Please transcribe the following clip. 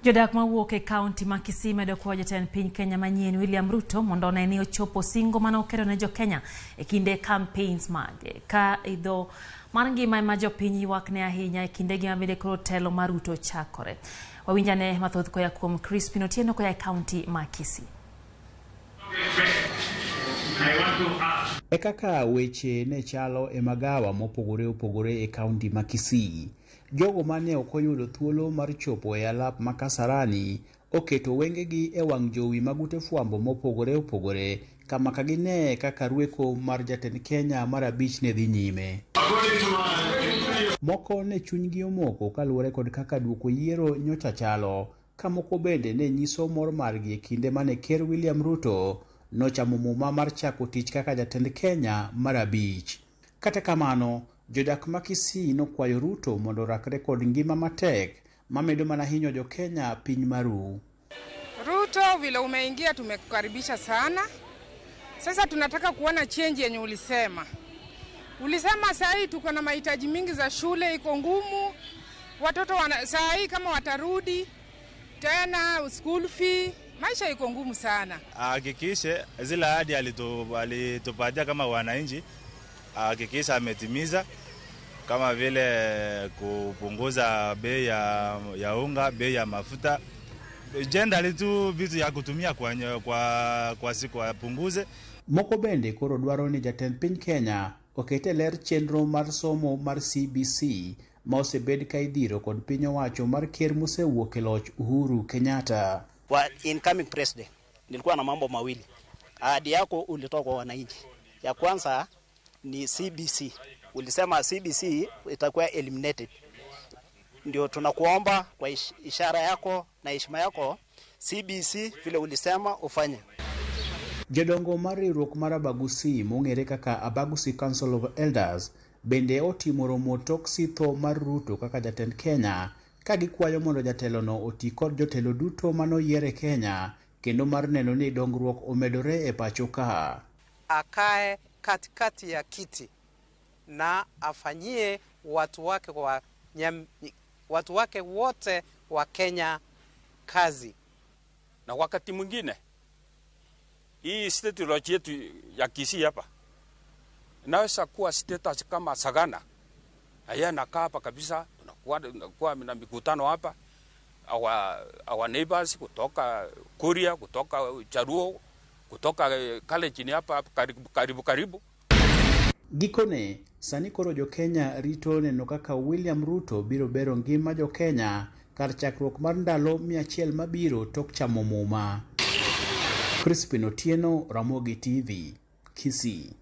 Jodak mawuok e kaunti ma Kisii medo kwayo jatend piny Kenya manyien William Ruto mondo one ni ochopo singo mane okelo ne jo Kenya e kinde campaigns mage. Ka idho mar ngima ma jopiny ywak ne ahinya e kinde gi mabende koro telo mar Ruto chakore. Wawinjane mathoth koya kuom Crispin Otieno koya e kaunti ma Kisii. E kaka weche ne chalo e magawa mopogore opogore e kaunti ma Kisii, jogo mane okoyudo thuolo mar chopo e alap ma Kasarani oketo wengegi e wang' jowi magute fuambo mopogore opogore kama ka gine kaka rweko mar jatend Kenya mar abich ne dhi nyime. Moko ne chunygi omoko kaluwore kod kaka duoko yiero nyocha chalo, ka moko bende ne nyiso mor margi e kinde mane Ker William Ruto nochamo muma mar chako tich kaka jatend Kenya mar abich. Kata kamano, jodak ma Kisii nokwayo Ruto mondo rakre kod ngima matek mamedo mana hinyo jo Kenya piny maru. Ruto, vile umeingia tumekukaribisha sana. Sasa tunataka kuona change yenye ulisema. Ulisema saa hii tuko na mahitaji mingi za shule iko ngumu. Watoto saa hii kama watarudi tena school fee, maisha iko ngumu sana. Hakikishe zile ahadi alitupatia kama wananchi, hakikisha ametimiza, kama vile kupunguza bei ya unga, bei ya mafuta. Jenda tu vitu ya kutumia kwa siku apunguze. Moko bende koro dwaro ni jatend piny Kenya okete ler chenro mar somo mar CBC ma osebed ka idhiro kod piny owacho mar ker mosewuok e loch Uhuru Kenyatta. Kwa incoming president nilikuwa na mambo mawili. Ahadi yako ulitoa kwa wananchi. Ya kwanza ni CBC. Ulisema CBC itakuwa eliminated. Ndio tunakuomba kwa ishara yako na heshima yako CBC vile ulisema ufanye. Jodongo mar riwruok mar Abagusi mong'ere kaka Abagusi Council of Elders bende otimo romo tok sitho mar Ruto kaka jatend Kenya, ka gikwayo mondo jatelono oti kod jotelo duto manoyiere Kenya kendo mar neno ni dongruok omedore e pacho ka. Akae katikati ya kiti na afanyie watu wake wote wa Kenya kazi. Na wakati mwingine hii state yetu ya Kisii hapa inaweza kuwa state kama Sagana. Haya nakaa hapa kabisa, tunakuwa na mikutano hapa. Our neighbors kutoka Kuria, kutoka Charuo, kutoka Kalejini hapa karibu. Gikone, sani koro jo Kenya rito neno kaka William Ruto biro bero ngima jo Kenya kar chakruok mar ndalo 100 mabiro tok chamo muma. Crispin Otieno, Ramogi TV, Kisii.